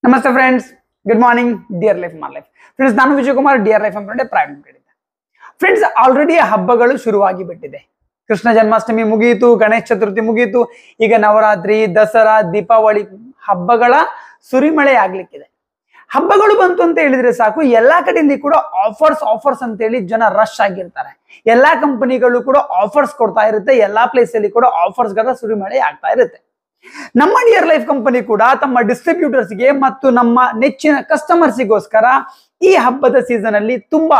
ನಮಸ್ತೆ friends, good morning dear life my life friends. ನಾನು Vijay Kumar, dear life ಅಂದ್ಕೊಂಡೆ private ಮಾಡಿದ್ದೆ. ಫ್ರೆಂಡ್ಸ್, ಆಲ್ರೆಡಿ ಹಬ್ಬಗಳು ಶುರುವಾಗಿ ಬಿಟ್ಟಿದೆ. ಕೃಷ್ಣ ಜನ್ಮಾಷ್ಟಮಿ ಮುಗಿಯಿತು, ಗಣೇಶ ಚತುರ್ಥಿ ಮುಗಿಯಿತು, ಈಗ ನವರಾತ್ರಿ, ದಸರಾ, ದೀಪಾವಳಿ ಹಬ್ಬಗಳ ಸುರಿಮಳೆ ಆಗ್ಲಿಕ್ಕಿದೆ. ಹಬ್ಬಗಳು ಬಂತು ಅಂತ ಹೇಳಿದ್ರೆ ಸಾಕು, ಎಲ್ಲಾ ಕಡೆಯಲ್ಲಿ ಕೂಡ ಆಫರ್ಸ್ ಅಂತ ಹೇಳಿ ಜನ ರಶ್ ಆಗಿರ್ತಾರೆ. ಎಲ್ಲಾ ಕಂಪನಿಗಳು ಕೂಡ ಆಫರ್ಸ್ ಕೊಡ್ತಾ ಇರುತ್ತೆ, ಎಲ್ಲಾ ಪ್ಲೇಸ್ ಅಲ್ಲಿ ಕೂಡ ಆಫರ್ಸ್ ಗಳ ಸುರಿಮಳೆ ಆಗ್ತಾ ಇರುತ್ತೆ. ನಮ್ಮ ಡಿಯರ್ ಲೈಫ್ ಕಂಪನಿ ಕೂಡ ತಮ್ಮ ಡಿಸ್ಟ್ರಿಬ್ಯೂಟರ್ಸ್ಗೆ ಮತ್ತು ನಮ್ಮ ನೆಚ್ಚಿನ ಕಸ್ಟಮರ್ಸ್ಗೋಸ್ಕರ ಈ ಹಬ್ಬದ ಸೀಸನ್ ಅಲ್ಲಿ ತುಂಬಾ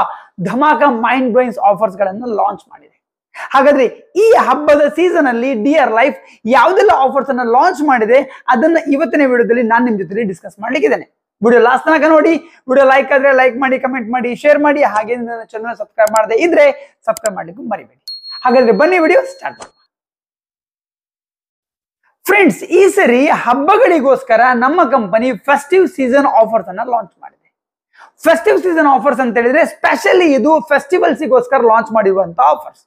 ಧಮಾಕ ಮೈಂಡ್ ಬ್ಲೋಯಿಂಗ್ ಆಫರ್ಸ್ ಗಳನ್ನು ಲಾಂಚ್ ಮಾಡಿದೆ. ಹಾಗಾದ್ರೆ ಈ ಹಬ್ಬದ ಸೀಸನ್ ಅಲ್ಲಿ ಡಿಯರ್ ಲೈಫ್ ಯಾವುದೆಲ್ಲ ಆಫರ್ಸ್ ಅನ್ನ ಲಾಂಚ್ ಮಾಡಿದೆ ಅದನ್ನ ಇವತ್ತಿನ ವಿಡಿಯೋದಲ್ಲಿ ನಾನು ನಿಮ್ ಜೊತೆ ಡಿಸ್ಕಸ್ ಮಾಡ್ಲಿಕ್ಕಿದ್ದೇನೆ. ವಿಡಿಯೋ ಲಾಸ್ಟ್ ತನಕ ನೋಡಿ. ವಿಡಿಯೋ ಲೈಕ್ ಆದ್ರೆ ಲೈಕ್ ಮಾಡಿ, ಕಮೆಂಟ್ ಮಾಡಿ, ಶೇರ್ ಮಾಡಿ. ಹಾಗೆ ನನ್ನ ಚಾನೆಲ್ ಸಬ್ಸ್ಕ್ರೈಬ್ ಮಾಡದೆ ಇದ್ರೆ ಸಬ್ಸ್ಕ್ರೈಬ್ ಮಾಡ್ಲಿಕ್ಕೂ ಮರಿಬೇಡಿ. ಹಾಗಾದ್ರೆ ಬನ್ನಿ ವಿಡಿಯೋ ಸ್ಟಾರ್ಟ್ ಮಾಡೋಣ. ಫ್ರೆಂಡ್ಸ್, ಈ ಸರಿ ಹಬ್ಬಗಳಿಗೋಸ್ಕರ ನಮ್ಮ ಕಂಪನಿ ಫೆಸ್ಟಿವ್ ಸೀಸನ್ ಆಫರ್ಸ್ ಅನ್ನ ಲಾಂಚ್ ಮಾಡಿದೆ. ಫೆಸ್ಟಿವ್ ಸೀಸನ್ ಆಫರ್ಸ್ ಅಂತ ಹೇಳಿದ್ರೆ ಸ್ಪೆಷಲಿ ಇದು ಫೆಸ್ಟಿವಲ್ಸ್ಗೋಸ್ಕರ ಲಾಂಚ್ ಮಾಡಿರುವಂತ ಆಫರ್ಸ್.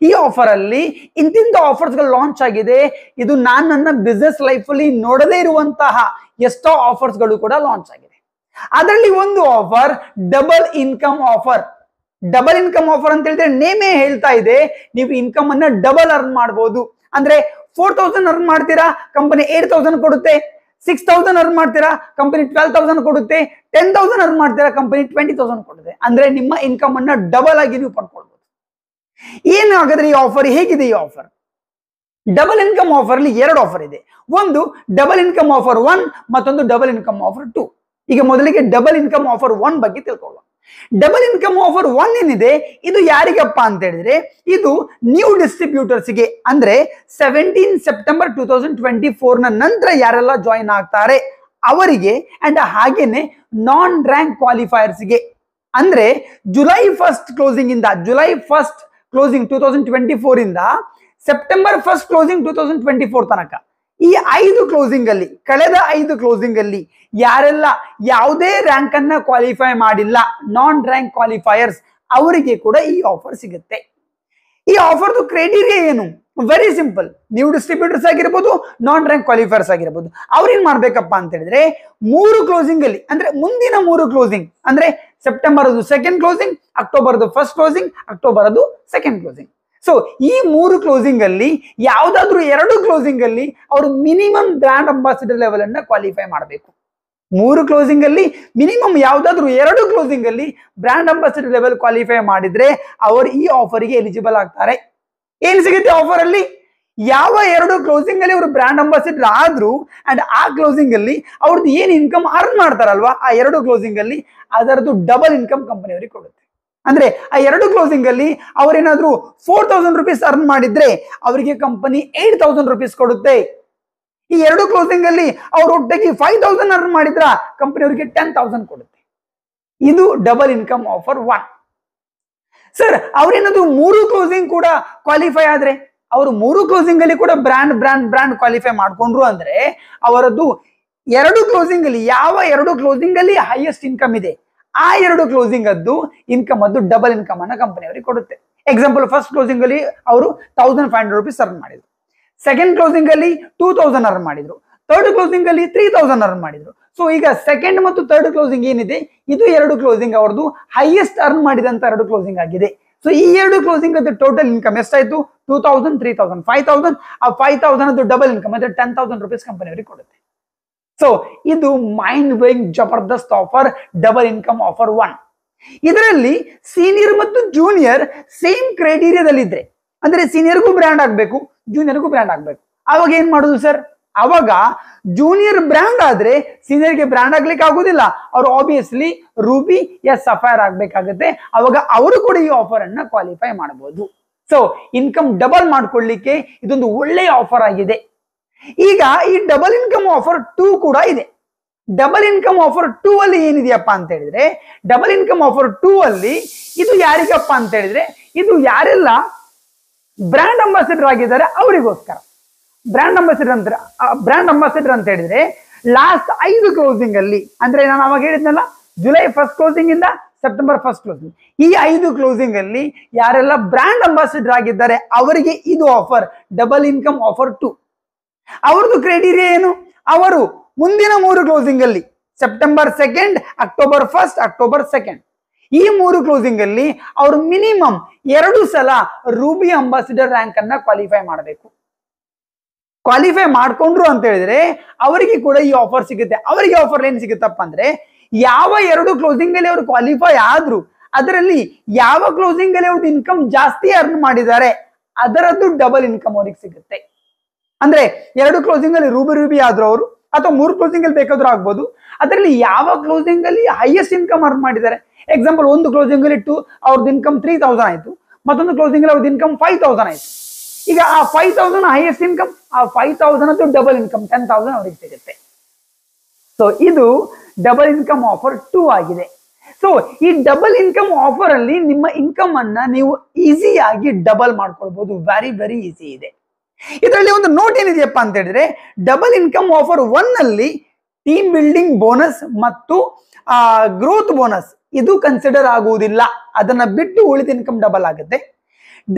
ಈ ಆಫರ್ ಅಲ್ಲಿ ಇಂತಿಂತ ಆಫರ್ಸ್ ಗಳು ಲಾಂಚ್ ಆಗಿದೆ. ಇದು ನಾನು ನನ್ನ ಬಿಸ್ನೆಸ್ ಲೈಫ್ ಅಲ್ಲಿ ನೋಡದೇ ಇರುವಂತಹ ಎಷ್ಟೋ ಆಫರ್ಸ್ ಗಳು ಕೂಡ ಲಾಂಚ್ ಆಗಿದೆ. ಅದರಲ್ಲಿ ಒಂದು offer double income offer. Double income offer ಅಂತ ಹೇಳಿದ್ರೆ ನೇಮೇ ಹೇಳ್ತಾ ಇದೆ, ನೀವು ಇನ್ಕಮ್ ಅನ್ನ ಡಬಲ್ ಅರ್ನ್ ಮಾಡಬಹುದು. ಅಂದ್ರೆ 4,000 ಅರ್ನ್ ಮಾಡ್ತೀರಾ, ಕಂಪನಿ 8,000 ಕೊಡುತ್ತೆ. 6,000 ಅರ್ನ್ ಮಾಡ್ತೀರಾ, ಕಂಪನಿ 12,000 ಕೊಡುತ್ತೆ. 10,000 ಅರ್ನ್ ಮಾಡ್ತೀರಾ, ಕಂಪನಿ 20,000 ಕೊಡುತ್ತೆ. ಅಂದ್ರೆ ನಿಮ್ಮ ಇನ್ಕಮ್ ಅನ್ನ ಡಬಲ್ ಆಗಿ ನೀವು ಪಡ್ಕೊಳ್ಬಹುದು. ಏನು ಹಾಗಾದ್ರೆ ಈ ಆಫರ್ ಹೇಗಿದೆ? ಈ ಆಫರ್ ಡಬಲ್ ಇನ್ಕಮ್ ಆಫರ್ ಅಲ್ಲಿ ಎರಡು ಆಫರ್ ಇದೆ. ಒಂದು ಡಬಲ್ ಇನ್ಕಮ್ ಆಫರ್ 1, ಮತ್ತೊಂದು ಡಬಲ್ ಇನ್ಕಮ್ ಆಫರ್ 2. ಈಗ ಮೊದಲಿಗೆ ಡಬಲ್ ಇನ್ಕಮ್ ಆಫರ್ 1 ಬಗ್ಗೆ ತಿಳ್ಕೊಳ್ಳೋಣ. ಡಬಲ್ ಇನ್ಕಮ್ ಆಫರ್ 1 ಏನಿದೆ, ಇದು ಯಾರಿಗಪ್ಪ ಅಂತ ಹೇಳಿದ್ರೆ ಇದು ನ್ಯೂ ಡಿಸ್ಟ್ರಿಬ್ಯೂಟರ್ಸ್ಗೆ. ಅಂದ್ರೆ 17 ಸೆಪ್ಟೆಂಬರ್ 2024 ನ ನಂತರ ಯಾರೆಲ್ಲ ಜಾಯಿನ್ ಆಗ್ತಾರೆ ಅವರಿಗೆ, ಅಂಡ್ ಹಾಗೇನೆ ನಾನ್ ರ್ಯಾಂಕ್ ಕ್ವಾಲಿಫೈಯರ್ಸ್ಗೆ. ಅಂದ್ರೆ ಜುಲೈ 1 ಕ್ಲೋಸಿಂಗ್ ಇಂದ, ಜುಲೈ 1 ಕ್ಲೋಸಿಂಗ್ 2024 ಇಂದ ಸೆಪ್ಟೆಂಬರ್ 1 ಕ್ಲೋಸಿಂಗ್ 2024 ತನಕ ಈ 5 ಕ್ಲೋಸಿಂಗ್ ಅಲ್ಲಿ, ಕಳೆದ 5 ಕ್ಲೋಸಿಂಗ್ ಅಲ್ಲಿ ಯಾರೆಲ್ಲ ಯಾವುದೇ ರ್ಯಾಂಕ್ ಅನ್ನ ಕ್ವಾಲಿಫೈ ಮಾಡಿಲ್ಲ, ನಾನ್ ರ್ಯಾಂಕ್ ಕ್ವಾಲಿಫೈಯರ್ಸ್, ಅವರಿಗೆ ಕೂಡ ಈ ಆಫರ್ ಸಿಗುತ್ತೆ. ಈ ಆಫರ್ದು ಕ್ರೈಟೀರಿಯಾ ಏನು? Very simple. ನೀವು ಡಿಸ್ಟ್ರಿಬ್ಯೂಟರ್ಸ್ ಆಗಿರ್ಬೋದು, ನಾನ್ ರ್ಯಾಂಕ್ ಕ್ವಾಲಿಫೈಯರ್ಸ್ ಆಗಿರ್ಬೋದು, ಅವ್ರೇನ್ ಮಾಡ್ಬೇಕಪ್ಪ ಅಂತ ಹೇಳಿದ್ರೆ 3 ಕ್ಲೋಸಿಂಗ್ ಅಲ್ಲಿ, ಅಂದ್ರೆ ಮುಂದಿನ 3 ಕ್ಲೋಸಿಂಗ್, ಅಂದ್ರೆ ಸೆಪ್ಟೆಂಬರ್ ಅದು ಸೆಕೆಂಡ್ ಕ್ಲೋಸಿಂಗ್, ಅಕ್ಟೋಬರ್ ಅದು ಫಸ್ಟ್ ಕ್ಲೋಸಿಂಗ್, ಅಕ್ಟೋಬರ್ ಅದು ಸೆಕೆಂಡ್ ಕ್ಲೋಸಿಂಗ್. ಸೊ ಈ 3 ಕ್ಲೋಸಿಂಗ್ ಅಲ್ಲಿ ಯಾವ್ದಾದ್ರು 2 ಕ್ಲೋಸಿಂಗ್ ಅಲ್ಲಿ ಅವರು ಮಿನಿಮಮ್ ಬ್ರ್ಯಾಂಡ್ ಅಂಬಾಸಿಡರ್ ಲೆವೆಲ್ ಅನ್ನ ಕ್ವಾಲಿಫೈ ಮಾಡಬೇಕು. 3 ಕ್ಲೋಸಿಂಗ್ ಅಲ್ಲಿ ಮಿನಿಮಮ್ ಯಾವ್ದಾದ್ರು 2 ಕ್ಲೋಸಿಂಗ್ ಅಲ್ಲಿ ಬ್ರ್ಯಾಂಡ್ ಅಂಬಾಸಿಡರ್ ಲೆವೆಲ್ ಕ್ವಾಲಿಫೈ ಮಾಡಿದ್ರೆ ಅವರು ಈ ಆಫರ್ಗೆ ಎಲಿಜಿಬಲ್ ಆಗ್ತಾರೆ. ಏನ್ ಸಿಗುತ್ತೆ ಆಫರ್ ಅಲ್ಲಿ? ಯಾವ 2 ಕ್ಲೋಸಿಂಗ್ ಅಲ್ಲಿ ಅವರು ಬ್ರ್ಯಾಂಡ್ ಅಂಬಾಸಿಡರ್ ಆದ್ರು ಅಂಡ್ ಆ ಕ್ಲೋಸಿಂಗ್ ಅಲ್ಲಿ ಅವ್ರದ್ದು ಏನ್ ಇನ್ಕಮ್ ಅರ್ನ್ ಮಾಡ್ತಾರಲ್ವಾ, ಆ 2 ಕ್ಲೋಸಿಂಗ್ ಅಲ್ಲಿ ಅದರದ್ದು ಡಬಲ್ ಇನ್ಕಮ್ ಕಂಪನಿ ಅವರಿಗೆ ಕೊಡುತ್ತೆ. ಅಂದ್ರೆ ಆ 2 ಕ್ಲೋಸಿಂಗ್ ಅಲ್ಲಿ ಅವ್ರೇನಾದ್ರೂ 4,000 ರುಪೀಸ್ ಅರ್ನ್ ಮಾಡಿದ್ರೆ ಅವರಿಗೆ ಕಂಪನಿ 8,000 ರುಪೀಸ್ ಕೊಡುತ್ತೆ. ಈ 2 ಕ್ಲೋಸಿಂಗ್ ಅಲ್ಲಿ ಅವ್ರು ಒಟ್ಟಿಗೆ 5,000 ಅರ್ನ್ ಮಾಡಿದ್ರ ಕಂಪನಿ ಅವರಿಗೆ 10,000 ಕೊಡುತ್ತೆ. ಇದು ಡಬಲ್ ಇನ್ಕಮ್ ಆಫರ್ 1. ಸರ್, ಅವ್ರೇನಾದ್ರು 3 ಕ್ಲೋಸಿಂಗ್ ಕೂಡ ಕ್ವಾಲಿಫೈ ಆದ್ರೆ, ಅವರು 3 ಕ್ಲೋಸಿಂಗ್ ಅಲ್ಲಿ ಕೂಡ ಬ್ರ್ಯಾಂಡ್ ಕ್ವಾಲಿಫೈ ಮಾಡ್ಕೊಂಡ್ರು ಅಂದ್ರೆ ಅವರದ್ದು 2 ಕ್ಲೋಸಿಂಗ್ ಅಲ್ಲಿ, ಯಾವ 2 ಕ್ಲೋಸಿಂಗ್ ಅಲ್ಲಿ ಹೈಯೆಸ್ಟ್ ಇನ್ಕಮ್ ಇದೆ ಆ 2 ಕ್ಲೋಸಿಂಗ್ ಅದ್ದು ಇನ್ಕಮ್ ಅದ್ದು ಡಬಲ್ ಇನ್ಕಮ್ ಅನ್ನ ಕಂಪನಿ ಅವರಿಗೆ ಕೊಡುತ್ತೆ. ಎಕ್ಸಾಂಪಲ್, ಫಸ್ಟ್ ಕ್ಲೋಸಿಂಗ್ ಅಲ್ಲಿ ಅವರು 1,500 ರುಪೀಸ್ ಅರ್ನ್ ಮಾಡಿದ್ರು, ಸೆಕೆಂಡ್ ಕ್ಲೋಸಿಂಗ್ ಅಲ್ಲಿ 2,000 ಅರ್ನ್ ಮಾಡಿದ್ರು, ಥರ್ಡ್ ಕ್ಲೋಸಿಂಗ್ ಅಲ್ಲಿ 3,000 ಅರ್ನ್ ಮಾಡಿದ್ರು. ಸೊ ಈಗ ಸೆಕೆಂಡ್ ಮತ್ತು ಥರ್ಡ್ ಕ್ಲೋಸಿಂಗ್ ಏನಿದೆ, ಇದು 2 ಕ್ಲೋಸಿಂಗ್ ಅವ್ರದ್ದು ಹೈಯೆಸ್ಟ್ ಅರ್ನ್ ಮಾಡಿದಂತ 2 ಕ್ಲೋಸಿಂಗ್ ಆಗಿದೆ. ಸೊ ಈ 2 ಕ್ಲೋಸಿಂಗ್ ಅದು ಟೋಟಲ್ ಇನ್ಕಮ್ ಎಷ್ಟಾಯ್ತು? 2,000, 3,000, 5,000. ಆ 5,000 ಅದು ಡಬಲ್ ಇನ್ಕಮ್ ಅಂದ್ರೆ 10,000 ರುಪೀಸ್ ಕಂಪನಿ ಅವರಿಗೆ ಕೊಡುತ್ತೆ. ಸೊ ಇದು ಮೈಂಡ್ ಬ್ಲೋಯಿಂಗ್ ಜಬರ್ದಸ್ತ್ ಆಫರ್, ಡಬಲ್ ಇನ್ಕಮ್ ಆಫರ್ 1. ಇದರಲ್ಲಿ ಸೀನಿಯರ್ ಮತ್ತು ಜೂನಿಯರ್ ಸೇಮ್ ಕ್ರೈಟೀರಿಯಾದಲ್ಲಿ ಇದ್ರೆ, ಅಂದ್ರೆ ಸೀನಿಯರ್ಗೂ ಬ್ರ್ಯಾಂಡ್ ಆಗ್ಬೇಕು, ಜೂನಿಯರ್ಗೂ ಬ್ರ್ಯಾಂಡ್ ಆಗ್ಬೇಕು. ಅವಾಗ ಏನ್ ಮಾಡುದು ಸರ್? ಅವಾಗ ಜೂನಿಯರ್ ಬ್ರ್ಯಾಂಡ್ ಆದ್ರೆ ಸೀನಿಯರ್ಗೆ ಬ್ರ್ಯಾಂಡ್ ಆಗ್ಲಿಕ್ಕೆ ಆಗುದಿಲ್ಲ. ಅವ್ರು ಆಬ್ವಿಯಸ್ಲಿ ರೂಬಿ ಯಾ ಸಫೈರ್ ಆಗ್ಬೇಕಾಗತ್ತೆ. ಅವಾಗ ಅವರು ಕೂಡ ಈ ಆಫರ್ ಅನ್ನ ಕ್ವಾಲಿಫೈ ಮಾಡಬಹುದು. ಸೊ ಇನ್ಕಮ್ ಡಬಲ್ ಮಾಡ್ಕೊಳ್ಳಿಕ್ಕೆ ಇದೊಂದು ಒಳ್ಳೆಯ ಆಫರ್ ಆಗಿದೆ. ಈಗ ಈ ಡಬಲ್ ಇನ್ಕಮ್ ಆಫರ್ 2 ಕೂಡ ಇದೆ. ಡಬಲ್ ಇನ್ಕಮ್ ಆಫರ್ 2 ಅಲ್ಲಿ ಏನಿದೆಯಪ್ಪ ಅಂತ ಹೇಳಿದ್ರೆ, ಡಬಲ್ ಇನ್ಕಮ್ ಆಫರ್ 2 ಅಲ್ಲಿ ಇದು ಯಾರಿಗಪ್ಪ ಅಂತ ಹೇಳಿದ್ರೆ, ಇದು ಯಾರೆಲ್ಲ ಬ್ರ್ಯಾಂಡ್ ಅಂಬಾಸಿಡರ್ ಆಗಿದ್ದಾರೆ ಅವರಿಗೋಸ್ಕರ. ಬ್ರ್ಯಾಂಡ್ ಅಂಬಾಸಿಡರ್ ಅಂತ ಹೇಳಿದ್ರೆ ಲಾಸ್ಟ್ 5 ಕ್ಲೋಸಿಂಗ್ ಅಲ್ಲಿ, ಅಂದ್ರೆ ನಾನು ಅವಾಗ ಹೇಳಿದ್ನಲ್ಲ, ಜುಲೈ 1 ಕ್ಲೋಸಿಂಗ್ ಇಂದ ಸೆಪ್ಟೆಂಬರ್ 1 ಕ್ಲೋಸಿಂಗ್, ಈ 5 ಕ್ಲೋಸಿಂಗ್ ಅಲ್ಲಿ ಯಾರೆಲ್ಲ ಬ್ರ್ಯಾಂಡ್ ಅಂಬಾಸಿಡರ್ ಆಗಿದ್ದಾರೆ ಅವರಿಗೆ ಇದು ಆಫರ್, ಡಬಲ್ ಇನ್ಕಮ್ ಆಫರ್ 2. ಅವ್ರದ್ದು ಕ್ರೈಟೀರಿಯಾ ಏನು? ಅವರು ಮುಂದಿನ 3 ಕ್ಲೋಸಿಂಗ್ ಅಲ್ಲಿ ಸೆಪ್ಟೆಂಬರ್ 2, ಅಕ್ಟೋಬರ್ 1, ಅಕ್ಟೋಬರ್ 2. ಈ 3 ಕ್ಲೋಸಿಂಗ್ ಅಲ್ಲಿ ಅವರು ಮಿನಿಮಮ್ 2 ಸಲ ರೂಬಿ ಅಂಬಾಸಿಡರ್ ರ್ಯಾಂಕ್ ಅನ್ನ ಕ್ವಾಲಿಫೈ ಮಾಡಬೇಕು. ಕ್ವಾಲಿಫೈ ಮಾಡ್ಕೊಂಡ್ರು ಅಂತ ಹೇಳಿದ್ರೆ ಅವರಿಗೆ ಕೂಡ ಈ ಆಫರ್ ಸಿಗುತ್ತೆ. ಅವರಿಗೆ ಆಫರ್ ಏನ್ ಸಿಗುತ್ತಪ್ಪ ಅಂದ್ರೆ, ಯಾವ 2 ಕ್ಲೋಸಿಂಗ್ ಅಲ್ಲಿ ಅವರು ಕ್ವಾಲಿಫೈ ಆದ್ರು ಅದರಲ್ಲಿ ಯಾವ ಕ್ಲೋಸಿಂಗ್ ಅಲ್ಲಿ ಅವ್ರದ್ದು ಇನ್ಕಮ್ ಜಾಸ್ತಿ ಅರ್ನ್ ಮಾಡಿದ್ದಾರೆ ಅದರದ್ದು ಡಬಲ್ ಇನ್ಕಮ್ ಅವ್ರಿಗೆ ಸಿಗುತ್ತೆ. ಅಂದ್ರೆ 2 ಕ್ಲೋಸಿಂಗ್ ಅಲ್ಲಿ ರೂಬಿ ಆದ್ರು ಅವರು, ಅಥವಾ 3 ಕ್ಲೋಸಿಂಗ್ ಅಲ್ಲಿ ಬೇಕಾದ್ರೂ ಆಗ್ಬೋದು. ಅದರಲ್ಲಿ ಯಾವ ಕ್ಲೋಸಿಂಗ್ ಅಲ್ಲಿ ಹೈಯೆಸ್ಟ್ ಇನ್ಕಮ್ ಅರ್ನ್ ಮಾಡಿದ್ದಾರೆ. ಎಕ್ಸಾಂಪಲ್, ಒಂದು ಕ್ಲೋಸಿಂಗ್ ಅಲ್ಲಿ ಅವ್ರದ್ದು ಇನ್ಕಮ್ 3000 ಆಯ್ತು, ಮತ್ತೊಂದು ಕ್ಲೋಸಿಂಗ್ ಅಲ್ಲಿ ಅವ್ರದ್ದು ಇನ್ಕಮ್ 5000 ಆಯ್ತು. ಈಗ ಆ 5000 ಹೈಯೆಸ್ಟ್ ಇನ್ಕಮ್, ಆ 5000 ಡಬಲ್ ಇನ್ಕಮ್ 10,000 ಅವರಿಗೆ ಸಿಗುತ್ತೆ. ಸೊ ಇದು ಡಬಲ್ ಇನ್ಕಮ್ ಆಫರ್ 2 ಆಗಿದೆ. ಸೊ ಈ ಡಬಲ್ ಇನ್ಕಮ್ ಆಫರ್ ಅಲ್ಲಿ ನಿಮ್ಮ ಇನ್ಕಮ್ ಅನ್ನ ನೀವು ಈಸಿಯಾಗಿ ಡಬಲ್ ಮಾಡ್ಕೊಳ್ಬಹುದು. ವೆರಿ ವೆರಿ ಈಸಿ ಇದೆ. ಇದರಲ್ಲಿ ಒಂದು ನೋಟ್ ಏನಿದೆಯಪ್ಪ ಅಂತ ಹೇಳಿದ್ರೆ, ಡಬಲ್ ಇನ್ಕಮ್ ಆಫರ್ 1 ಅಲ್ಲಿ ಟೀಮ್ ಬಿಲ್ಡಿಂಗ್ ಬೋನಸ್ ಮತ್ತು ಗ್ರೋತ್ ಬೋನಸ್ ಇದು ಕನ್ಸಿಡರ್ ಆಗುವುದಿಲ್ಲ. ಅದನ್ನ ಬಿಟ್ಟು ಉಳಿದ ಇನ್ಕಮ್ ಡಬಲ್ ಆಗುತ್ತೆ.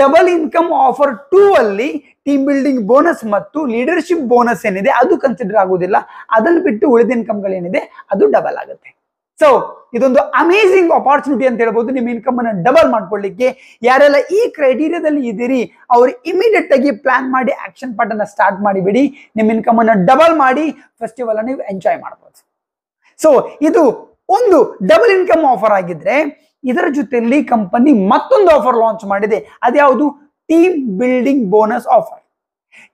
ಡಬಲ್ ಇನ್ಕಮ್ ಆಫರ್ 2 ಅಲ್ಲಿ ಟೀಮ್ ಬಿಲ್ಡಿಂಗ್ ಬೋನಸ್ ಮತ್ತು ಲೀಡರ್ಶಿಪ್ ಬೋನಸ್ ಏನಿದೆ ಅದು ಕನ್ಸಿಡರ್ ಆಗುವುದಿಲ್ಲ. ಅದನ್ನು ಬಿಟ್ಟು ಉಳಿದ ಇನ್ಕಮ್ಗಳೇನಿದೆ ಅದು ಡಬಲ್ ಆಗುತ್ತೆ. ಸೊ ಇದೊಂದು ಅಮೇಸಿಂಗ್ ಆಪರ್ಚುನಿಟಿ ಅಂತ ಹೇಳ್ಬೋದು ನಿಮ್ಮ ಇನ್ಕಮ್ ಅನ್ನು ಡಬಲ್ ಮಾಡ್ಕೊಳ್ಳಿಕ್ಕೆ. ಯಾರೆಲ್ಲ ಈ ಕ್ರೈಟೀರಿಯಾದಲ್ಲಿ ಇದ್ದೀರಿ ಅವರು ಇಮಿಡಿಯೇಟ್ ಆಗಿ ಪ್ಲಾನ್ ಮಾಡಿ ಆಕ್ಷನ್ ಪಾರ್ಟ್ ಅನ್ನ ಸ್ಟಾರ್ಟ್ ಮಾಡಿಬಿಡಿ. ನಿಮ್ಮ ಇನ್ಕಮ್ ಅನ್ನು ಡಬಲ್ ಮಾಡಿ ಫೆಸ್ಟಿವಲ್ ಅನ್ನು ನೀವು ಎಂಜಾಯ್ ಮಾಡಬಹುದು. ಸೊ ಇದು ಒಂದು ಡಬಲ್ ಇನ್ಕಮ್ ಆಫರ್ ಆಗಿದ್ರೆ, ಇದರ ಜೊತೆಯಲ್ಲಿ ಕಂಪನಿ ಮತ್ತೊಂದು ಆಫರ್ ಲಾಂಚ್ ಮಾಡಿದೆ. ಅದ್ಯಾವುದು? Team building bonus offer.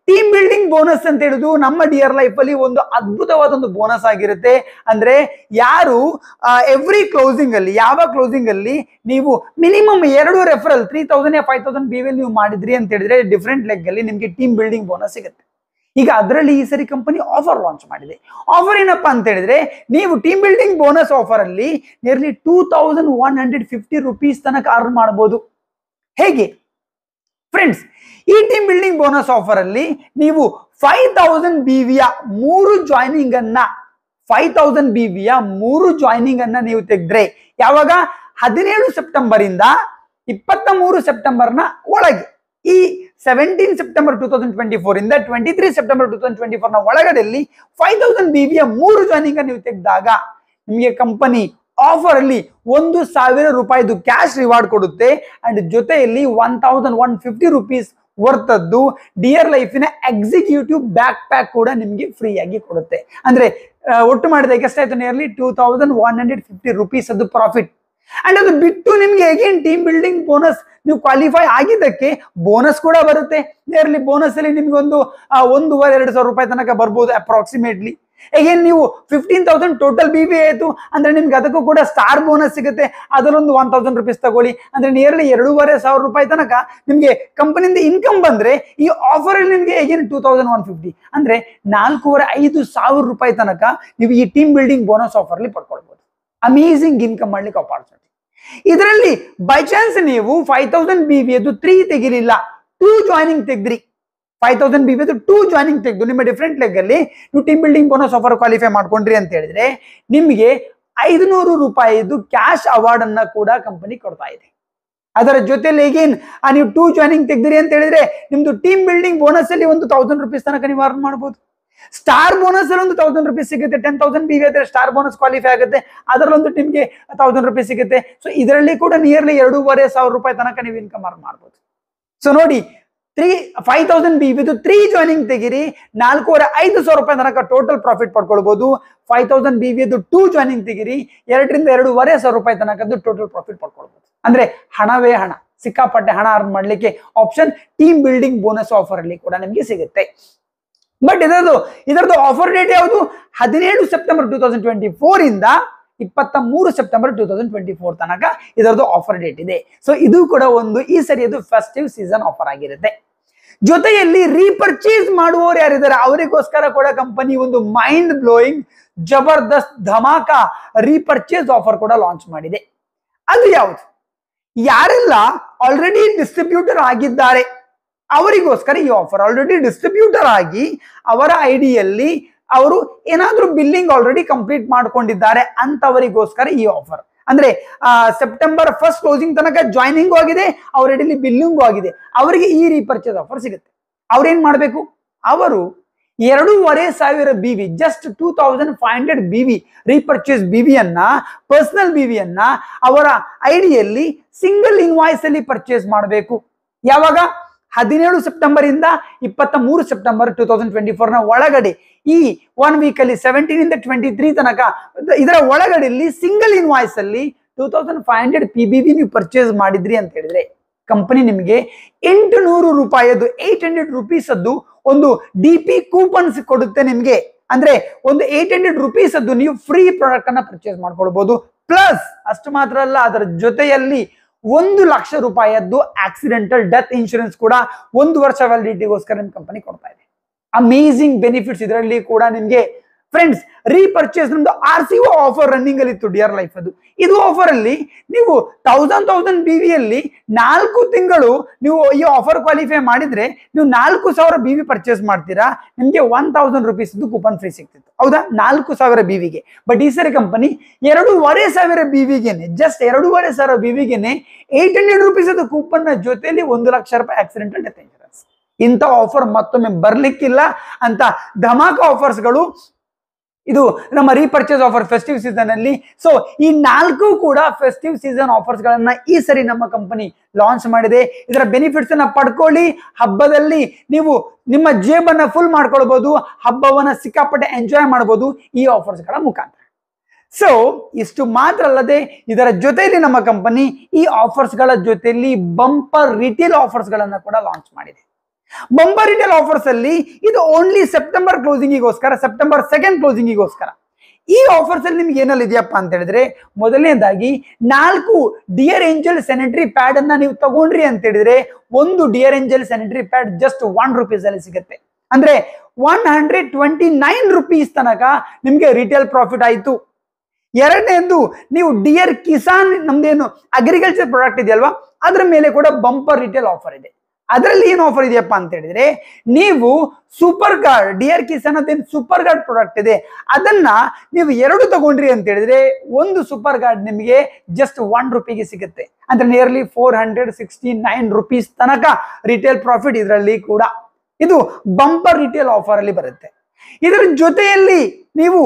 Team building bonus ಅಂತ ಹೇಳುದು ನಮ್ಮ ಡಿಯರ್ ಲೈಫ್ ಅಲ್ಲಿ ಒಂದು ಅದ್ಭುತವಾದ ಒಂದು ಬೋನಸ್ ಆಗಿರುತ್ತೆ. ಅಂದ್ರೆ ಯಾರು ಎವ್ರಿ ಕ್ಲೋಸಿಂಗ್ ಅಲ್ಲಿ, ಯಾವ ಕ್ಲೋಸಿಂಗ್ ಅಲ್ಲಿ ನೀವು ಮಿನಿಮಮ್ 2 ರೆಫರಲ್ 3000 5000 BVL ನೀವು ಮಾಡಿದ್ರಿ ಅಂತ ಹೇಳಿದ್ರೆ ಡಿಫರೆಂಟ್ ಲೆಗ್ ಅಲ್ಲಿ ನಿಮ್ಗೆ ಟೀಮ್ ಬಿಲ್ಡಿಂಗ್ ಬೋನಸ್ ಸಿಗುತ್ತೆ. ಈಗ ಅದರಲ್ಲಿ ಈ ಸರಿ ಕಂಪನಿ ಆಫರ್ ಲಾಂಚ್ ಮಾಡಿದೆ. ಆಫರ್ ಏನಪ್ಪಾ ಅಂತ ಹೇಳಿದ್ರೆ, ನೀವು ಟೀಮ್ ಬಿಲ್ಡಿಂಗ್ ಬೋನಸ್ ಆಫರ್ ಅಲ್ಲಿ ನಿಯರ್ಲಿ 2150 ರೂಪೀಸ್ ತನಕ ಅರ್ನ್ ಮಾಡಬಹುದು. ಹೇಗೆ ಫ್ರೆಂಡ್ಸ್? ಈ ಟೀಮ್ ಬಿಲ್ಡಿಂಗ್ ಬೋನಸ್ ಆಫರ್ ಅಲ್ಲಿ ನೀವು 5000 BVಯ 3 ಜಾಯ್ನಿಂಗ್ ಅನ್ನ 5000 BVಯ 3 ಜಾಯ್ನಿಂಗ್ ಅನ್ನ ನೀವು ತೆಗೆದ್ರೆ, ಯಾವಾಗ 17 ಸೆಪ್ಟೆಂಬರ್ ಇಂದ 23 ಸೆಪ್ಟೆಂಬರ್ನ ಒಳಗೆ, ಈ 17 ಸೆಪ್ಟೆಂಬರ್ 2024 ಇಂದ 23 ಸೆಪ್ಟೆಂಬರ್ 2024 ನ ಒಳಗಡೆಯಲ್ಲಿ 5000 BVಯ 3 ಜಾಯ್ನಿಂಗ್ ನೀವು ತೆಗೆದಾಗ ನಿಮಗೆ ಕಂಪನಿ ಆಫರ್ ಅಲ್ಲಿ 1000 ರೂಪಾಯಿದು ಕ್ಯಾಶ್ ರಿವಾರ್ಡ್ ಕೊಡುತ್ತೆ. ಅಂಡ್ ಜೊತೆಯಲ್ಲಿ 1150 ರೂಪೀಸ್ ವರ್ತದ್ದು ಡಿಯರ್ ಲೈಫಿನ ಎಕ್ಸಿಕ್ಯೂಟಿವ್ ಬ್ಯಾಕ್ ಪ್ಯಾಕ್ ಕೂಡ ನಿಮಗೆ ಫ್ರೀ ಆಗಿ ಕೊಡುತ್ತೆ. ಅಂದ್ರೆ ಒಟ್ಟು ಮಾಡಿದಾಗ ಎಷ್ಟಾಯ್ತು? ನಿಯರ್ಲಿ 2150 ರೂಪೀಸ್ ಅದು ಪ್ರಾಫಿಟ್. ಅಂಡ್ ಅದು ಬಿಟ್ಟು ನಿಮ್ಗೆ ಅಗೇನ್ ಟೀಮ್ ಬಿಲ್ಡಿಂಗ್ ಬೋನಸ್ ನೀವು ಕ್ವಾಲಿಫೈ ಆಗಿದ್ದಕ್ಕೆ ಬೋನಸ್ ಕೂಡ ಬರುತ್ತೆ. ನಿಯರ್ಲಿ ಬೋನಸ್ ಅಲ್ಲಿ ನಿಮ್ಗೆ ಒಂದು 1,500-2,000 ರೂಪಾಯಿ ತನಕ ಬರ್ಬೋದು ಅಪ್ರಾಕ್ಸಿಮೇಟ್ಲಿ. ಅಗೇನ್ ನೀವು 15,000 ಟೋಟಲ್ BV ಆಯ್ತು ಅಂದ್ರೆ ನಿಮ್ಗೆ ಅದಕ್ಕೂ ಕೂಡ ಸ್ಟಾರ್ ಬೋನಸ್ ಸಿಗುತ್ತೆ. ಅದರೊಂದು 1000 ರೂಪೀಸ್ ತಗೊಳ್ಳಿ ಅಂದ್ರೆ ನಿಯರ್ಲಿ 2,500 ರೂಪಾಯಿ ತನಕ ನಿಮ್ಗೆ ಕಂಪನಿಯಿಂದ ಇನ್ಕಮ್ ಬಂದ್ರೆ ಈ ಆಫರ್ ಅಲ್ಲಿ ನಿಮ್ಗೆ ಅಗೇನ್ 2150 ಅಂದ್ರೆ 4,500 ರೂಪಾಯಿ ತನಕ ನೀವು ಈ ಟೀಮ್ ಬಿಲ್ಡಿಂಗ್ ಬೋನಸ್ ಆಫರ್ ಅಲ್ಲಿ ಪಡ್ಕೊಳ್ಬಹುದು. ಅಮೇಸಿಂಗ್ ಇನ್ಕಮ್ ಮಾಡ್ಲಿಕ್ಕೆ ಆಪರ್ಚುನಿಟಿ. ಇದರಲ್ಲಿ ಬೈ ಚಾನ್ಸ್ ನೀವು 5000 BV ಅದು 3 ತೆಗಿಲಿಲ್ಲ, 2 ಜಾಯ್ನಿಂಗ್ ತೆಗೆದ್ರಿ, 5000 BV ಅದು 2 ಜಾಯ್ನಿಂಗ್ ತೆಗೆದು ನಿಮ್ಮ ಡಿಫರೆಂಟ್ ಲೆಗ್ ಅಲ್ಲಿ ನೀವು team building bonus offer qualify ಮಾಡ್ಕೊಂಡ್ರಿ ಅಂತ ಹೇಳಿದ್ರೆ ನಿಮಗೆ 500 ರೂಪಾಯಿದು ಕ್ಯಾಶ್ ಅವಾರ್ಡ್ ಅನ್ನ ಕೂಡ ಕಂಪನಿ ಕೊಡ್ತಾ ಇದೆ. ಅದರ ಜೊತೆಲಿ ಅಗೇನ್ ನೀವು 2 ಜಾಯ್ನಿಂಗ್ ತೆಗೆದ್ರಿ ಅಂತ ಹೇಳಿದ್ರೆ ನಿಮ್ದು ಟೀಮ್ ಬಿಲ್ಡಿಂಗ್ ಬೋನಸ್ ಅಲ್ಲಿ 1000 ರೂಪೀಸ್ ತನಕ ನೀವು ಅರ್ನ್ ಮಾಡಬಹುದು. ಸ್ಟಾರ್ ಬೋನಸ್ ಅಲ್ಲಿ 1000 ರೂಪೀಸ್ ಸಿಗುತ್ತೆ. 10,000 BV ಆದ್ರೆ ಸ್ಟಾರ್ ಬೋನಸ್ ಕ್ವಾಲಿಫೈ ಆಗುತ್ತೆ, ಅದರಲ್ಲೊಂದು ನಿಮ್ಗೆ 1000 ರೂಪೀಸ್ ಸಿಗುತ್ತೆ. ಸೊ ಇದರಲ್ಲಿ ಕೂಡ ನಿಯರ್ಲಿ 2,500 ರೂಪಾಯಿ ತನಕ ನೀವು ಇನ್ಕಮ್ ಅರ್ನ್ ಮಾಡಬಹುದು. ಸೊ ನೋಡಿ, 5000 BV 3 ಜಾಯ್ನಿಂಗ್ ತೆಗಿರಿ, 4,500 ರೂಪಾಯಿ ತನಕ ಟೋಟಲ್ ಪ್ರಾಫಿಟ್ ಪಡ್ಕೊಳ್ಬಹುದು. 5000 BV 2 ಜಾಯ್ನಿಂಗ್ ತೆಗಿರಿ, 2,500 ರೂಪಾಯಿ ತನಕದ್ದು ಟೋಟಲ್ ಪ್ರಾಫಿಟ್ ಪಡ್ಕೊಳ್ಬಹುದು. ಅಂದ್ರೆ ಹಣವೇ ಹಣ, ಸಿಕ್ಕಾಪಟ್ಟೆ ಹಣ ಅರ್ನ್ ಮಾಡ್ಲಿಕ್ಕೆ option team building bonus offer ಅಲ್ಲಿ ಕೂಡ ನಿಮ್ಗೆ ಸಿಗುತ್ತೆ. ಬಟ್ ಇದರದ್ದು ಆಫರ್ ಡೇಟ್ ಯಾವುದು? 17 ಸೆಪ್ಟೆಂಬರ್ 2024 ಇಂದ 23 ಸೆಪ್ಟೆಂಬರ್ 2024 ತನಕ ಇದರದ್ದು ಆಫರ್ ಡೇಟ್ ಇದೆ. ಸೊ ಇದು ಕೂಡ ಒಂದು ಈ ಸರಿಯದು ಫೆಸ್ಟಿವ್ ಸೀಸನ್ ಆಫರ್ ಆಗಿರುತ್ತೆ. ಜೊತೆಯಲ್ಲಿ ರೀಪರ್ಚೇಸ್ ಮಾಡುವವರು ಯಾರಿದ್ದಾರೆ ಅವರಿಗೋಸ್ಕರ ಕೂಡ ಕಂಪನಿ ಒಂದು ಮೈಂಡ್ ಬ್ಲೋಯಿಂಗ್ ಜಬರ್ದಸ್ತ್ ಧಮಾಕ ರೀಪರ್ಚೇಸ್ ಆಫರ್ ಕೂಡ ಲಾಂಚ್ ಮಾಡಿದೆ. ಅದು ಯಾವುದು? ಯಾರೆಲ್ಲ ಆಲ್ರೆಡಿ ಡಿಸ್ಟ್ರಿಬ್ಯೂಟರ್ ಆಗಿದ್ದಾರೆ ಅವರಿಗೋಸ್ಕರ ಈ ಆಫರ್. ಆಲ್ರೆಡಿ ಡಿಸ್ಟ್ರಿಬ್ಯೂಟರ್ ಆಗಿ ಅವರ ಐಡಿಯಲ್ಲಿ ಅವರು ಏನಾದ್ರೂ ಬಿಲ್ಲಿಂಗ್ ಆಲ್ರೆಡಿ ಕಂಪ್ಲೀಟ್ ಮಾಡ್ಕೊಂಡಿದ್ದಾರೆ ಅಂತವರಿಗೋಸ್ಕರ ಈ ಆಫರ್. ಅಂದ್ರೆ ಸೆಪ್ಟೆಂಬರ್ 1 ಕ್ಲೋಸಿಂಗ್ ತನಕ ಜಾಯ್ನಿಂಗ್ ಆಗಿದೆ, ಆಲ್ರೆಡಿ ಬಿಲ್ಲಿಂಗ್ ಆಗಿದೆ, ಅವರಿಗೆ ಈ ರೀಪರ್ಚೇಸ್ ಆಫರ್ ಸಿಗುತ್ತೆ. ಅವ್ರೇನ್ ಮಾಡ್ಬೇಕು? ಅವರು 2,500 BV, ಜಸ್ಟ್ 2,500 BV ರೀಪರ್ಚೇಸ್ BVಯನ್ನ, ಪರ್ಸನಲ್ BVಯನ್ನ ಅವರ ಐಡಿಯಲ್ಲಿ ಸಿಂಗಲ್ ಇನ್ವಾಯ್ಸ್ ಅಲ್ಲಿ ಪರ್ಚೇಸ್ ಮಾಡಬೇಕು. ಯಾವಾಗ? 17 ಸೆಪ್ಟೆಂಬರ್ ಇಂದ 23 ಸೆಪ್ಟೆಂಬರ್ 2024 ನ ಒಳಗಡೆ, ಈ 1 ವೀಕ್ ಅಲ್ಲಿ 17 ಇಂದ 23 ತನಕ ಇದರ ಒಳಗಡೆಯಲ್ಲಿ ಸಿಂಗಲ್ ಇನ್ವಾಯ್ಸ್ ಅಲ್ಲಿ 2,500 PBV ನೀವು ಪರ್ಚೇಸ್ ಮಾಡಿದ್ರಿ ಅಂತ ಹೇಳಿದ್ರೆ ಕಂಪನಿ ನಿಮಗೆ 800 ರೂಪಾಯಿದು 800 ರೂಪೀಸ್ ಅದ್ದು ಒಂದು DP ಕೂಪನ್ಸ್ ಕೊಡುತ್ತೆ ನಿಮಗೆ. ಅಂದ್ರೆ ಒಂದು 800 ರೂಪೀಸ್ ಅದ್ದು ನೀವು ಫ್ರೀ ಪ್ರಾಡಕ್ಟ್ ಅನ್ನ ಪರ್ಚೇಸ್ ಮಾಡ್ಕೊಳ್ಬಹುದು. ಪ್ಲಸ್ ಅಷ್ಟು ಮಾತ್ರ ಅಲ್ಲ, ಅದರ ಜೊತೆಯಲ್ಲಿ 1 ಲಕ್ಷ ರೂಪಾಯಿಯದ್ದು ಆಕ್ಸಿಡೆಂಟಲ್ ಡೆತ್ ಇನ್ಶೂರೆನ್ಸ್ ಕೂಡ 1 ವರ್ಷ ವ್ಯಾಲಿಡಿಟಿಗೋಸ್ಕರ ನಿಮ್ಮ ಕಂಪನಿ ಕೊಡ್ತಾ ಇದೆ. ಅಮೇಜಿಂಗ್ ಬೆನಿಫಿಟ್ಸ್ ಇದರಲ್ಲಿ ಕೂಡ ನಿಮಗೆ. ಫ್ರೆಂಡ್ಸ್, ರೀಪರ್ಚೇಸ್ ನಮ್ದು RCO ಆಫರ್ ರನ್ನಿಂಗ್ ಅಲ್ಲಿ ಇತ್ತು ಡಿಯರ್ ಲೈಫ್ ಅದು. ಇದು ಆಫರ್ ಅಲ್ಲಿ ನೀವು 1000 BV ಅಲ್ಲಿ 4 ತಿಂಗಳು ನೀವು ಈ ಆಫರ್ ಕ್ವಾಲಿಫೈ ಮಾಡಿದ್ರೆ ನೀವು 4,000 BV ಪರ್ಚೇಸ್ ಮಾಡ್ತೀರಾ, ನಿಮ್ಗೆ 1,000 ರೂಪೀಸ್ ಕೂಪನ್ ಫ್ರೀ ಸಿಗ್ತಿತ್ತು. ಹೌದಾ? 4,000 BVಗೆ. ಬಟ್ ಈ ಸರಿ ಕಂಪನಿ 2,500 BVಗೆನೆ, ಜಸ್ಟ್ 2,500 BVಗೆನೆ 800 ರೂಪೀಸ್ ಕೂಪನ್ ನ ಜೊತೆಲಿ 1 ಲಕ್ಷ ರೂಪಾಯಿ ಆಕ್ಸಿಡೆಂಟಲ್ ಡೆತ್ ಇನ್ಶೂರೆನ್ಸ್. ಇಂಥ ಆಫರ್ ಮತ್ತೊಮ್ಮೆ ಬರ್ಲಿಕ್ಕಿಲ್ಲ ಅಂತ ಧಮಾಕ ಆಫರ್ಸ್ಗಳು ಇದು ನಮ್ಮ ರೀಪರ್ಚೇಸ್ ಆಫರ್ ಫೆಸ್ಟಿವ್ ಸೀಸನ್ ಅಲ್ಲಿ. ಸೊ ಈ 4 ಕೂಡ ಫೆಸ್ಟಿವ್ ಸೀಸನ್ ಆಫರ್ಸ್ ಗಳನ್ನ ಈ ಸರಿ ನಮ್ಮ ಕಂಪನಿ ಲಾಂಚ್ ಮಾಡಿದೆ. ಇದರ ಬೆನಿಫಿಟ್ಸ್ ಅನ್ನ ಪಡ್ಕೊಳ್ಳಿ. ಹಬ್ಬದಲ್ಲಿ ನೀವು ನಿಮ್ಮ ಜೇಬನ್ನ ಫುಲ್ ಮಾಡ್ಕೊಳ್ಬಹುದು, ಹಬ್ಬವನ್ನ ಸಿಕ್ಕಾಪಟ್ಟೆ ಎಂಜಾಯ್ ಮಾಡಬಹುದು ಈ ಆಫರ್ಸ್ ಗಳ ಮುಖಾಂತರ. ಸೊ ಇಷ್ಟು ಮಾತ್ರ ಅಲ್ಲದೆ ಇದರ ಜೊತೆಯಲ್ಲಿ ನಮ್ಮ ಕಂಪನಿ ಈ ಆಫರ್ಸ್ ಗಳ ಜೊತೆಯಲ್ಲಿ ಬಂಪರ್ ರಿಟೇಲ್ ಆಫರ್ಸ್ ಗಳನ್ನ ಕೂಡ ಲಾಂಚ್ ಮಾಡಿದೆ. ಬಂಪರ್ ರಿಟೇಲ್ ಆಫರ್ಸ್ ಅಲ್ಲಿ ಇದು ಓನ್ಲಿ ಸೆಪ್ಟೆಂಬರ್ ಕ್ಲೋಸಿಂಗಿಗೋಸ್ಕರ, ಸೆಪ್ಟೆಂಬರ್ 2 ಕ್ಲೋಸಿಂಗಿಗೋಸ್ಕರ. ಈ ಆಫರ್ಸ್ ಅಲ್ಲಿ ನಿಮ್ಗೆ ಏನಲ್ಲಿ ಇದೆಯಪ್ಪ ಅಂತ ಹೇಳಿದ್ರೆ, ಮೊದಲನೇದಾಗಿ 4 ಡಿಯರ್ ಏಂಜಲ್ ಸ್ಯಾನಿಟರಿ ಪ್ಯಾಡ್ ಅನ್ನ ನೀವು ತಗೊಂಡ್ರಿ ಅಂತ ಹೇಳಿದ್ರೆ, ಒಂದು dear angel sanitary pad just 1 rupees ಅಲ್ಲಿ ಸಿಗುತ್ತೆ. ಅಂದ್ರೆ 129 ರೂಪೀಸ್ ತನಕ ನಿಮ್ಗೆ ರಿಟೇಲ್ ಪ್ರಾಫಿಟ್ ಆಯ್ತು. ಎರಡನೇದು, ನೀವು ಡಿಯರ್ ಕಿಸಾನ್ ನಮ್ದೇನು ಅಗ್ರಿಕಲ್ಚರ್ ಪ್ರಾಡಕ್ಟ್ ಇದೆಯಲ್ವಾ, ಅದ್ರ ಮೇಲೆ ಕೂಡ ಬಂಪರ್ ರಿಟೇಲ್ ಆಫರ್ ಇದೆ. ಅದರಲ್ಲಿ ಏನು ಆಫರ್ ಇದೆಯಪ್ಪ ಅಂತ ಹೇಳಿದ್ರೆ, ನೀವು ಸೂಪರ್ ಗಾರ್ಡ್, ಡಿಯರ್ ಕಿಸಾನ್ ಅದೇನು ಸೂಪರ್ ಗಾರ್ಡ್ ಪ್ರಾಡಕ್ಟ್ ಇದೆ, ಅದನ್ನ ನೀವು 2 ತಗೊಂಡ್ರಿ ಅಂತ ಹೇಳಿದ್ರೆ ಒಂದು ಸೂಪರ್ ಗಾರ್ಡ್ ನಿಮಗೆ ಜಸ್ಟ್ 1 ರೂಪಿಗೆ ಸಿಗುತ್ತೆ. ಅಂದ್ರೆ ನಿಯರ್ಲಿ 469 ರೂಪೀಸ್ ತನಕ ರಿಟೇಲ್ ಪ್ರಾಫಿಟ್ ಇದರಲ್ಲಿ ಕೂಡ. ಇದು ಬಂಪರ್ ರಿಟೇಲ್ ಆಫರ್ ಅಲ್ಲಿ ಬರುತ್ತೆ. ಇದರ ಜೊತೆಯಲ್ಲಿ ನೀವು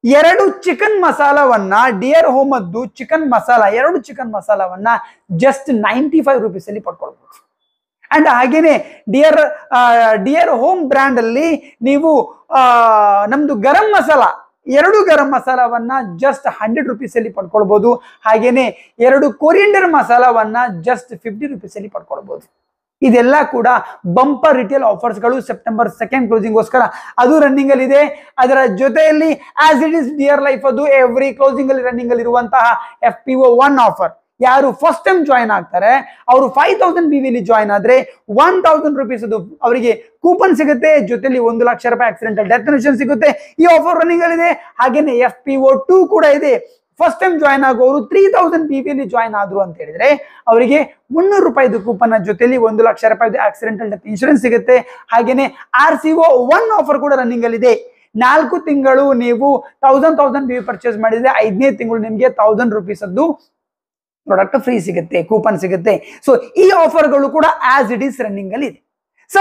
2 ಚಿಕನ್ ಮಸಾಲವನ್ನ, ಡಿಯರ್ ಹೋಮ್ ಅದ್ದು ಚಿಕನ್ ಮಸಾಲ, 2 ಚಿಕನ್ ಮಸಾಲವನ್ನ ಜಸ್ಟ್ 95 ರೂಪೀಸ್ ಅಲ್ಲಿ ಪಡ್ಕೊಳ್ಬಹುದು. ಅಂಡ್ ಹಾಗೇನೆ ಡಿಯರ್ ಹೋಮ್ ಬ್ರ್ಯಾಂಡ್ ಅಲ್ಲಿ ನೀವು ನಮ್ದು ಗರಂ ಮಸಾಲ, 2 ಗರಂ ಮಸಾಲವನ್ನ ಜಸ್ಟ್ 100 ರೂಪೀಸ್ ಅಲ್ಲಿ ಪಡ್ಕೊಳ್ಬಹುದು. ಹಾಗೇನೆ 2 ಕೊರಿಯಂಡರ್ ಮಸಾಲವನ್ನ ಜಸ್ಟ್ 50 ರೂಪೀಸ್ ಅಲ್ಲಿ ಪಡ್ಕೊಳ್ಬಹುದು. ಇದೆಲ್ಲ ಕೂಡ ಬಂಪರ್ ರಿಟೇಲ್ ಆಫರ್ಸ್ ಗಳು ಸೆಪ್ಟೆಂಬರ್ 2 ಕ್ಲೋಸಿಂಗ್ಗೋಸ್ಕರ ಅದು ರನ್ನಿಂಗ್ ಅಲ್ಲಿ ಇದೆ. ಅದರ ಜೊತೆಯಲ್ಲಿ as it is dear life ಅದು ಎವ್ರಿ ಕ್ಲೋಸಿಂಗ್ ಅಲ್ಲಿ ರನ್ನಿಂಗ್ ಅಲ್ಲಿ ಇರುವಂತಹ FPO 1 ಆಫರ್. ಯಾರು ಫಸ್ಟ್ ಟೈಮ್ ಜಾಯಿನ್ ಆಗ್ತಾರೆ ಅವರು 5,000 BV ಜಾಯಿನ್ ಆದ್ರೆ 1,000 ರೂಪೀಸ್ ಅದು ಅವರಿಗೆ ಕೂಪನ್ ಸಿಗುತ್ತೆ, ಜೊತೆಲಿ 1 ಲಕ್ಷ ರೂಪಾಯಿ ಆಕ್ಸಿಡೆಂಟಲ್ ಡೆತ್ ಇನ್ಶೂರೆನ್ಸ್ ಸಿಗುತ್ತೆ. ಈ ಆಫರ್ ರನ್ನಿಂಗ್ ಅಲ್ಲಿ ಇದೆ. ಹಾಗೇನೆ FPO 2 ಕೂಡ ಇದೆ. ಫಸ್ಟ್ ಟೈಮ್ ಜಾಯಿನ್ ಆಗೋರು 3,000 BV ಜಾಯಿನ್ ಆದ್ರು ಅಂತ ಹೇಳಿದ್ರೆ ಅವರಿಗೆ 300 ರೂಪಾಯಿದು ಕೂಪನ್ ಜೊತೆಲಿ 1 ಲಕ್ಷ ರೂಪಾಯಿ ಆಕ್ಸಿಡೆಂಟಲ್ ಡೆತ್ ಇನ್ಶೂರೆನ್ಸ್ ಸಿಗುತ್ತೆ. ಹಾಗೇನೆ RCO 1 ಆಫರ್ ಕೂಡ ರನ್ನಿಂಗ್ ಅಲ್ಲಿ ಇದೆ. 4 ತಿಂಗಳು ನೀವು 1000 BV ಪರ್ಚೇಸ್ ಮಾಡಿದ್ರೆ 5ನೇ ತಿಂಗಳು ನಿಮಗೆ 1000 ರೂಪೀಸ್ ಅದ್ದು ಪ್ರಾಡಕ್ಟ್ ಫ್ರೀ ಸಿಗುತ್ತೆ, ಕೂಪನ್ ಸಿಗುತ್ತೆ. ಸೊ ಈ ಆಫರ್ಗಳು ಕೂಡ ಆಸ್ ಇಟ್ ಈಸ್ ರನ್ನಿಂಗ್ ಅಲ್ಲಿ ಇದೆ. ಸೊ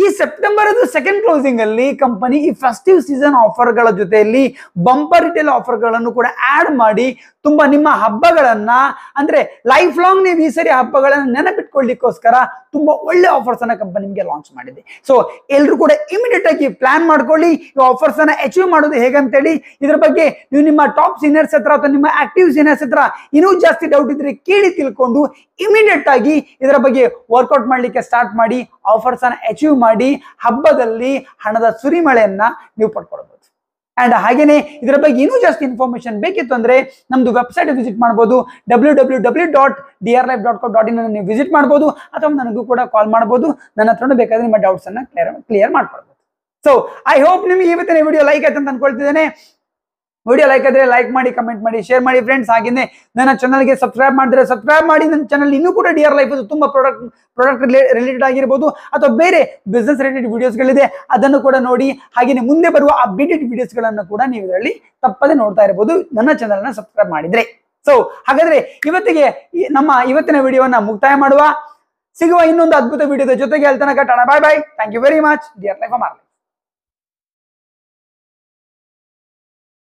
ಈ ಸೆಪ್ಟೆಂಬರ್ 2 ಕ್ಲೋಸಿಂಗ್ ಅಲ್ಲಿ ಕಂಪನಿ ಈ ಫೆಸ್ಟಿವ್ ಸೀಸನ್ ಆಫರ್ ಗಳ ಜೊತೆಯಲ್ಲಿ ಬಂಪರ್ ರಿಟೇಲ್ ಆಫರ್ ಗಳನ್ನು ಕೂಡ ಆಡ್ ಮಾಡಿ ತುಂಬಾ ನಿಮ್ಮ ಹಬ್ಬಗಳನ್ನ, ಅಂದ್ರೆ ಲೈಫ್ ಲಾಂಗ್ ನೀವು ಈ ಸರಿ ಹಬ್ಬಗಳನ್ನ ನೆನಪಿಟ್ಕೊಳ್ಳಿಕ್ಕೋಸ್ಕರ ತುಂಬಾ ಒಳ್ಳೆ ಆಫರ್ಸ್ ಅನ್ನ ಕಂಪನಿ ನಿಮಗೆ ಲಾಂಚ್ ಮಾಡಿದೆ. ಸೊ ಎಲ್ಲರೂ ಕೂಡ ಇಮಿಡಿಯೇಟ್ ಆಗಿ ಪ್ಲಾನ್ ಮಾಡ್ಕೊಳ್ಳಿ ಈ ಆಫರ್ಸ್ ಅನ್ನ ಅಚೀವ್ ಮಾಡೋದು ಹೇಗಂತೇಳಿ. ಇದ್ರ ಬಗ್ಗೆ ನೀವು ನಿಮ್ಮ ಟಾಪ್ ಸೀನಿಯರ್ಸ್ ಹತ್ರ ಅಥವಾ ನಿಮ್ಮ ಆಕ್ಟಿವ್ ಸೀನಿಯರ್ಸ್ ಹತ್ರ ಇನ್ನೂ ಜಾಸ್ತಿ ಡೌಟ್ ಇದ್ರೆ ಕೇಳಿ ತಿಳ್ಕೊಂಡು ಇಮಿಡಿಯೇಟ್ ಆಗಿ ಇದರ ಬಗ್ಗೆ ವರ್ಕೌಟ್ ಮಾಡ್ಲಿಕ್ಕೆ ಸ್ಟಾರ್ಟ್ ಮಾಡಿ ಆಫರ್ಸ್ ಅನ್ನ ಅಚೀವ್ ಮಾಡಿ ಹಬ್ಬದಲ್ಲಿ ಹಣದ ಸುರಿಮಳೆಯನ್ನ ನೀವು ಪಡ್ಕೊಳ್ಬಹುದು. ಅಂಡ್ ಹಾಗೇನೆ ಇದರ ಬಗ್ಗೆ ಇನ್ನೂ ಜಾಸ್ತಿ ಇನ್ಫಾರ್ಮೇಶನ್ ಬೇಕಿತ್ತು ಅಂದ್ರೆ ನಮ್ದು ವೆಬ್ಸೈಟ್ ವಿಸಿಟ್ ಮಾಡಬಹುದು, www.drlife.com.in ನೀವು ವಿಸಿಟ್ ಮಾಡಬಹುದು, ಅಥವಾ ನನಗೂ ಕೂಡ ಕಾಲ್ ಮಾಡಬಹುದು. ನನ್ನ ಹತ್ರ ಬೇಕಾದ್ರೆ ನಿಮ್ಮ ಡೌಟ್ಸ್ ಅನ್ನ ಕ್ಲಿಯರ್ ಮಾಡ್ಕೊಳ್ಬಹುದು. ಸೊ ಐ ಹೋಪ್ ನಿಮಗೆ ಇವತ್ತಿನ ವಿಡಿಯೋ ಲೈಕ್ ಆಯ್ತು ಅಂತ ಅನ್ಕೊಳ್ತಿದ್ದೇನೆ. ವಿಡಿಯೋ ಲೈಕ್ ಆದ್ರೆ ಲೈಕ್ ಮಾಡಿ, ಕಮೆಂಟ್ ಮಾಡಿ, ಶೇರ್ ಮಾಡಿ ಫ್ರೆಂಡ್ಸ್. ಹಾಗೇನೆ ನನ್ನ ಚಾನಲ್ಗೆ ಸಬ್ಸ್ಕ್ರೈಬ್ ಮಾಡಿದ್ರೆ ಸಬ್ಸ್ಕ್ರೈಬ್ ಮಾಡಿ. ನನ್ನ ಚಾನಲ್ ಇನ್ನೂ ಕೂಡ ಡಿಯರ್ ಲೈಫ್ ತುಂಬಾ ಪ್ರಾಡಕ್ಟ್ ರಿಲೇಟೆಡ್ ಆಗಿರ್ಬೋದು ಅಥವಾ ಬೇರೆ ಬಿಸ್ನೆಸ್ ರಿಲೇಟೆಡ್ ವಿಡಿಯೋಸ್ಗಳಿದೆ, ಅದನ್ನು ಕೂಡ ನೋಡಿ. ಹಾಗೇನೆ ಮುಂದೆ ಬರುವ ಅಪ್ಡೇಟೆಡ್ ವಿಡಿಯೋಸ್ಗಳನ್ನು ಕೂಡ ನೀವು ಇದರಲ್ಲಿ ತಪ್ಪದೆ ನೋಡ್ತಾ ಇರಬಹುದು ನನ್ನ ಚಾನಲ್ನ ಸಬ್ಸ್ಕ್ರೈಬ್ ಮಾಡಿದ್ರೆ. ಸೊ ಹಾಗಾದ್ರೆ ಇವತ್ತಿಗೆ ನಮ್ಮ ಇವತ್ತಿನ ವಿಡಿಯೋವನ್ನ ಮುಕ್ತಾಯ ಮಾಡುವ. ಸಿಗುವ ಇನ್ನೊಂದು ಅದ್ಭುತ ವಿಡಿಯೋದ ಜೊತೆಗೆ ಹೇಳ್ತಾನೆ tata, bye bye. Thank you very much dear life Amar.